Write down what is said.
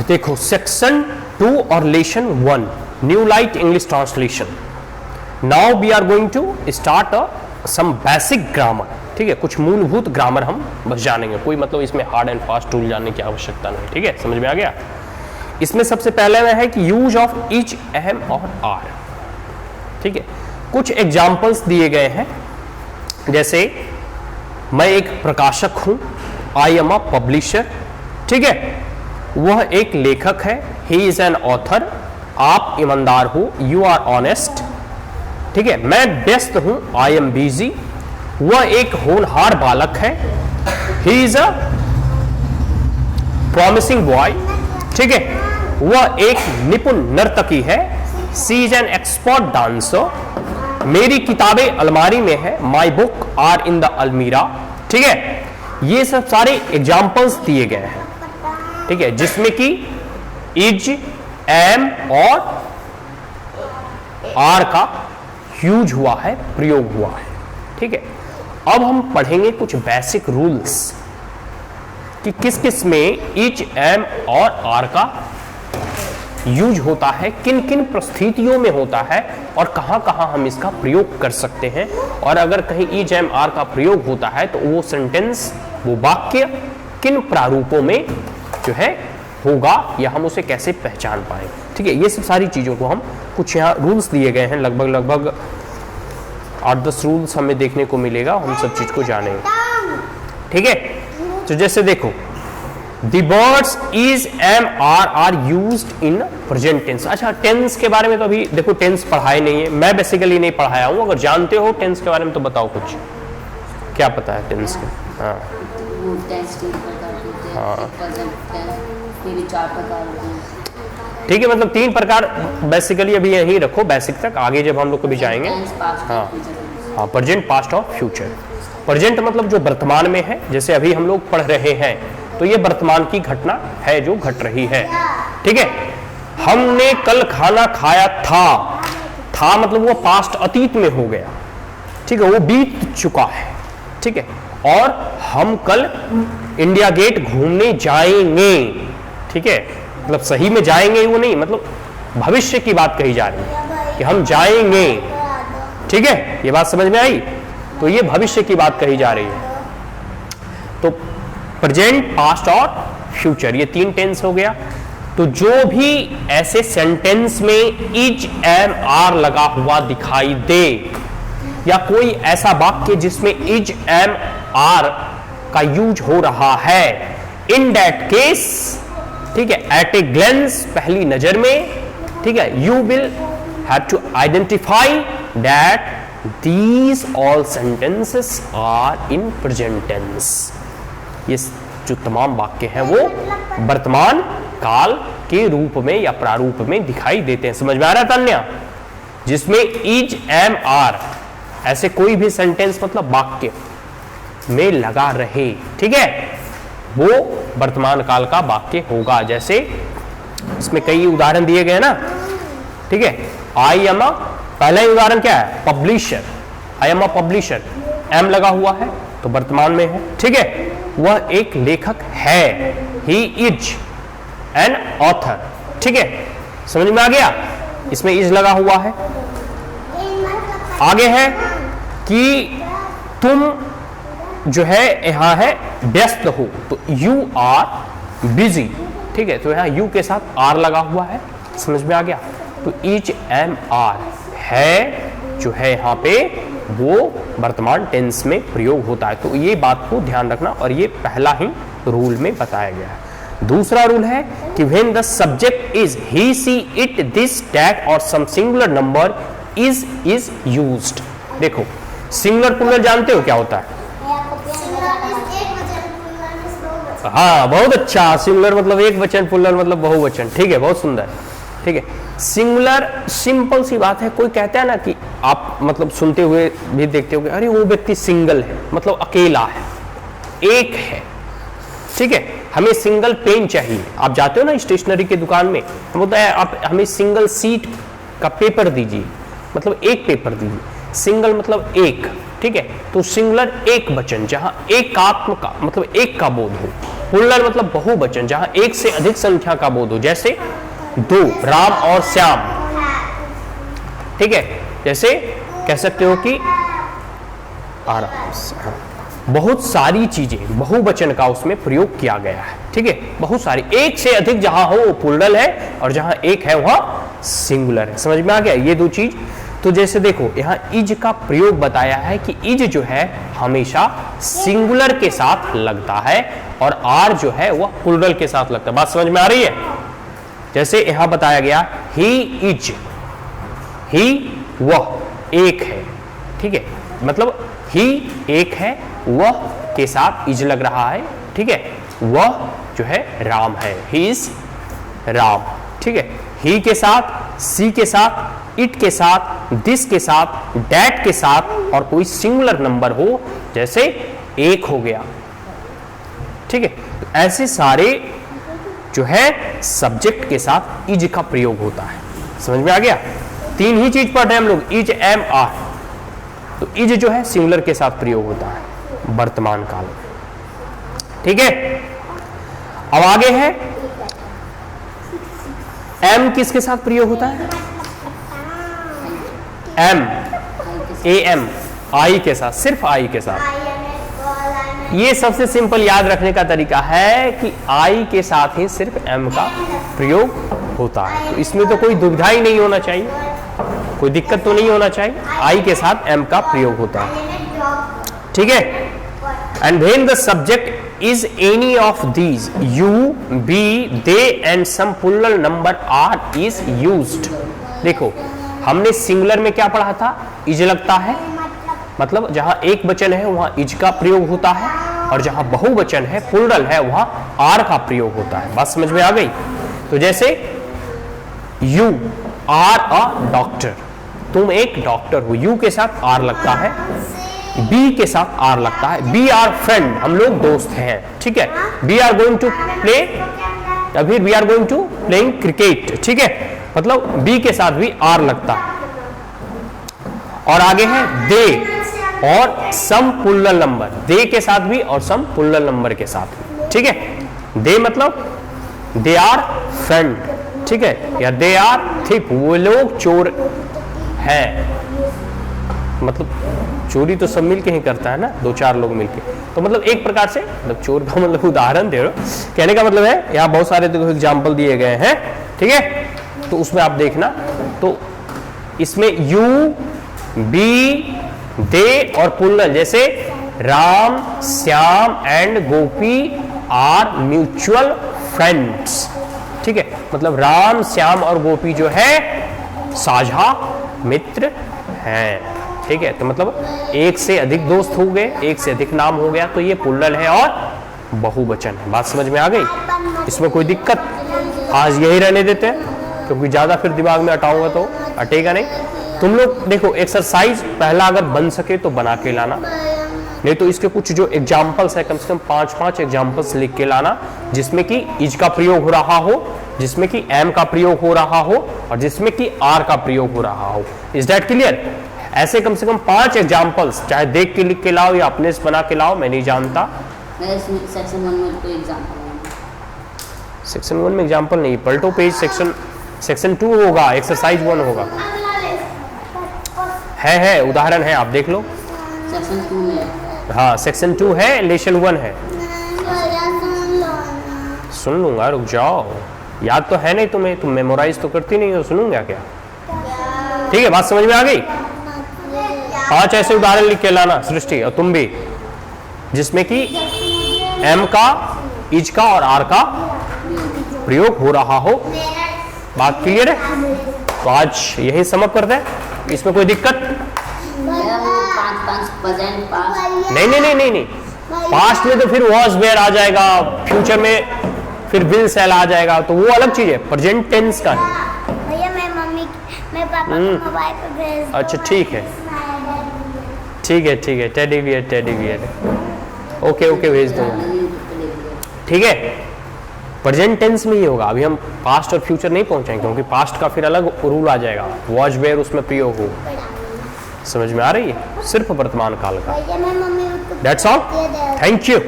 देखो सेक्शन 2 और lesson 1 new light English translation. Now we are going to start some basic grammar. ठीक है, कुछ मूलभूत ग्रामर हम बस जानेंगे, कोई मतलब इसमें हार्ड एंड फास्ट रूल जानने की आवश्यकता नहीं। ठीक है, समझ में आ गया। इसमें सबसे पहले में है कि यूज ऑफ इच, एम और आर। ठीक है, कुछ एग्जाम्पल्स दिए गए हैं, जैसे मैं एक प्रकाशक हूं, आई एम अ पब्लिशर। ठीक है, वह एक लेखक है, ही इज एन ऑथर। आप ईमानदार हो, यू आर ऑनेस्ट। ठीक है, मैं व्यस्त हूं, आई एम बिजी। वह एक होनहार बालक है, he is a promising boy. ठीक है, वह एक निपुण नर्तकी है, she is an expert dancer. मेरी किताबें अलमारी में है, my book are in the almirah. ठीक है, ये सब सारे एग्जाम्पल्स दिए गए हैं। ठीक है, जिसमें कि इज, एम और आर का यूज हुआ है, प्रयोग हुआ है। ठीक है, अब हम पढ़ेंगे कुछ बेसिक रूल्स कि किस किस में इच, एम और आर का यूज होता है, किन किन परिस्थितियों में होता है और कहां कहां हम इसका प्रयोग कर सकते हैं। और अगर कहीं इच, एम, आर का प्रयोग होता है तो वो सेंटेंस, वो वाक्य किन प्रारूपों में जो है होगा या हम उसे कैसे पहचान पाएंगे। ठीक है, ये सब सारी चीजों को हम, कुछ यहाँ रूल्स दिए गए हैं, लगभग 8-10 रूल्स हमें देखने को मिलेगा, हम सब चीज को जानेंगे। ठीक है, तो जैसे देखो The words is, am, are used in present tense। अच्छा, टेंस के बारे में तो अभी देखो टेंस पढ़ाए नहीं है, मैं बेसिकली नहीं पढ़ाया हूँ। अगर जानते हो टेंस के बारे में तो बताओ, कुछ क्या पता है टेंस के? हाँ हाँ, ठीक है, मतलब 3 प्रकार बेसिकली अभी यही रखो, बेसिक तक। आगे जब हम लोग कभी जाएंगे, हाँ हाँ, प्रेजेंट, पास्ट और फ्यूचर। प्रेजेंट मतलब जो वर्तमान में है, जैसे अभी हम लोग पढ़ रहे हैं तो ये वर्तमान की घटना है जो घट रही है। ठीक है, हमने कल खाना खाया था मतलब वो पास्ट, अतीत में हो गया। ठीक है, वो बीत चुका है। ठीक है, और हम कल इंडिया गेट घूमने जाएंगे। ठीक है, मतलब सही में जाएंगे वो नहीं, मतलब भविष्य की बात कही जा रही है कि हम जाएंगे। ठीक है, ये बात समझ में आई? तो ये भविष्य की बात कही जा रही है। तो प्रेजेंट, पास्ट और फ्यूचर, ये 3 टेंस हो गया। तो जो भी ऐसे सेंटेंस में इज, एम, आर लगा हुआ दिखाई दे, या कोई ऐसा वाक्य जिसमें इज, एम, आर का यूज हो रहा है, इन दैट केस, ठीक है, एट ए ग्लेंस, पहली नजर में, ठीक है, you will have to identify that these all sentences are in present tense। ये जो तमाम वाक्य हैं वो वर्तमान काल के रूप में या प्रारूप में दिखाई देते हैं। समझ में आ रहा है तन्या? जिसमें इज, एम, आर ऐसे कोई भी सेंटेंस मतलब वाक्य में लगा रहे, ठीक है, वो वर्तमान काल का वाक्य होगा। जैसे इसमें कई उदाहरण दिए गए ना। ठीक है, आई एम अ, पहला ही उदाहरण क्या है? Publisher. I am a publisher, am लगा हुआ है तो वर्तमान में है। ठीक है, वह एक लेखक है, ही इज एन ऑथर। ठीक है, समझ में आ गया? इसमें इज लगा हुआ है। आगे है कि तुम जो है यहां है व्यस्त हो, तो यू आर बिजी। ठीक है, तो यहां यू के साथ आर लगा हुआ है। समझ में आ गया? तो इज, एम, आर है जो है यहां पे वो वर्तमान टेंस में प्रयोग होता है। तो ये बात को ध्यान रखना, और ये पहला ही रूल में बताया गया है। दूसरा रूल है कि when the subject is he, she, it, this, that और some singular number is used. देखो सिंगुलर प्लूरल जानते हो क्या होता है? हाँ, बहुत अच्छा। सिंगुलर मतलब एक वचन, प्लूरल मतलब बहुवचन। ठीक है, बहुत सुंदर। ठीक है, सिंगुलर सिंपल सी बात है। कोई कहता है ना कि आप मतलब सुनते हुए भी देखते हो कि अरे वो व्यक्ति सिंगल है, मतलब अकेला है, एक है। ठीक है, हमें सिंगल पेन चाहिए। आप जाते हो ना स्टेशनरी के दुकान में, हम बोलते हैं आप हमें सिंगल सीट का पेपर दीजिए, मतलब एक पेपर दीजिए। सिंगल मतलब एक। ठीक है, तो सिंगुलर एक वचन, जहां एकात्म का मतलब एक का बोध हो। प्लूरल मतलब बहुवचन, जहां एक से अधिक संख्या का बोध हो, जैसे दो, राम और श्याम। ठीक है, जैसे कह सकते हो कि आराम से, बहुत सारी चीजें, बहुवचन का उसमें प्रयोग किया गया है। ठीक है, बहुत सारी, एक से अधिक जहां हो वो प्लूरल है, और जहां एक है वहां सिंगुलर है। समझ में आ गया ये दो चीज। तो जैसे देखो यहाँ इज का प्रयोग बताया है कि इज जो है हमेशा सिंगुलर के साथ लगता है, और आर जो है वह प्लूरल के साथ लगता है। बात समझ में आ रही है? जैसे यहां बताया गया ही इज, ही वह एक है। ठीक है, मतलब ही एक है, वह के साथ इज लग रहा है। ठीक है, वह जो है राम है, ही इज राम। ठीक है, ही के साथ, सी के साथ, इट के साथ, दिस के साथ, डैट के साथ, और कोई सिंगुलर नंबर हो, जैसे एक हो गया। ठीक है, तो ऐसे सारे जो है सब्जेक्ट के साथ इज का प्रयोग होता है। समझ में आ गया? तीन ही चीज पढ़ रहे हैं हम लोग, इज, एम, आर। तो इज जो है सिंगुलर के साथ प्रयोग होता है वर्तमान काल में। ठीक है, अब आगे है एम, किसके साथ प्रयोग होता है? एम, ए एम, आई के साथ, सिर्फ आई के साथ। ये सबसे सिंपल याद रखने का तरीका है कि आई के साथ ही सिर्फ एम का प्रयोग होता है। तो इसमें तो कोई दुविधा ही नहीं होना चाहिए, कोई दिक्कत तो नहीं होना चाहिए, आई के साथ एम का प्रयोग होता है। ठीक है, and when the subject is any of these, you, we, they and some plural number are is used. देखो हमने सिंगुलर में क्या पढ़ा था? इज लगता है, मतलब जहां एक वचन है वहां इज का प्रयोग होता है, और जहां बहुवचन है, प्लूरल है, वहां आर का प्रयोग होता है। बात समझ में आ गई? तो जैसे यू आर अ डॉक्टर, तुम एक डॉक्टर हो, यू के साथ आर लगता है, बी के साथ आर लगता है, बी आर फ्रेंड, हम लोग दोस्त हैं। ठीक है, we are going to play, या फिर we are going to playing cricket. ठीक है, मतलब बी के साथ भी आर लगता है। और आगे है दे और सम प्लूरल नंबर, दे के साथ भी और सम प्लूरल नंबर के साथ भी। ठीक है, दे मतलब दे आर फ्रेंड। ठीक है, या दे आर थिप, वो लोग चोर हैं। मतलब चोरी तो सब मिलके ही करता है ना, दो चार लोग मिलके। तो मतलब एक प्रकार से, मतलब चोर का मतलब उदाहरण दे रहे हो, कहने का मतलब है यहाँ बहुत सारे देखो एग्जाम्पल दिए गए हैं। ठीक है, तो उसमें आप देखना, तो इसमें यू, बी, दे और प्लूरल, जैसे Ram, Shyam and Gopi are mutual friends. ठीक है, मतलब राम, श्याम और गोपी जो है साझा मित्र हैं। ठीक है, तो मतलब एक से अधिक दोस्त हो गए, एक से अधिक नाम हो गया, तो ये प्लूरल है और बहुवचन है। बात समझ में आ गई? इसमें कोई दिक्कत? आज यही रहने देते हैं, क्योंकि ज्यादा फिर दिमाग में अटाऊंगा तो अटेगा नहीं। तुम लोग देखो एक्सरसाइज पहला अगर बन सके तो बना के लाना, नहीं तो इसके कुछ जो एग्जाम्पल्स है कम से कम 5-5 एग्जाम्पल्स लिख के लाना, जिसमें कि इज का प्रयोग हो रहा हो, जिसमें कि एम का प्रयोग हो रहा हो, और जिसमें कि आर का प्रयोग हो रहा हो। Is that clear? ऐसे कम से कम 5 एग्जाम्पल्स, चाहे देख के लिख के लाओ या अपने से बना के लाओ, मैं नहीं जानता। सेक्शन 1 में कोई एग्जाम्पल नहीं, सेक्शन 1 में एग्जाम्पल नहीं, पलटो पेज, सेक्शन 2 होगा, एक्सरसाइज 1 होगा। है उदाहरण है, आप देख लो। सेक्शन 2 में, हाँ सेक्शन 2 है, लेसन 1 है। सुन लूंगा, रुक जाओ, याद तो है नहीं तुम्हें, तुम मेमोराइज तो करती नहीं हो, सुनूंगा क्या? ठीक है, बात समझ में आ गई? 5 ऐसे उदाहरण लिख के लाना सृष्टि, और तुम भी, जिसमें कि एम का, इज का और आर का प्रयोग हो रहा हो। बात क्लियर है? तो आज यही समझ करते हैं, इसमें कोई दिक्कत? नहीं, पास्ट में तो फिर वॉज वेयर आ जाएगा, फ्यूचर में फिर विल सेल आ जाएगा, तो वो अलग चीज है, प्रेजेंट टेंस का है। भैया मैं पापा को मोबाइल पे भेज। अच्छा ठीक है, टेडी बियर, ओके भेज दूंगा। ठीक है, प्रेजेंट टेंस में ही होगा, अभी हम पास्ट और फ्यूचर नहीं पहुंचेंगे, क्योंकि पास्ट का फिर अलग रूल आ जाएगा, वॉज वेयर उसमें प्रयोग हो। समझ में आ रही है? सिर्फ वर्तमान काल का। That's all, thank you.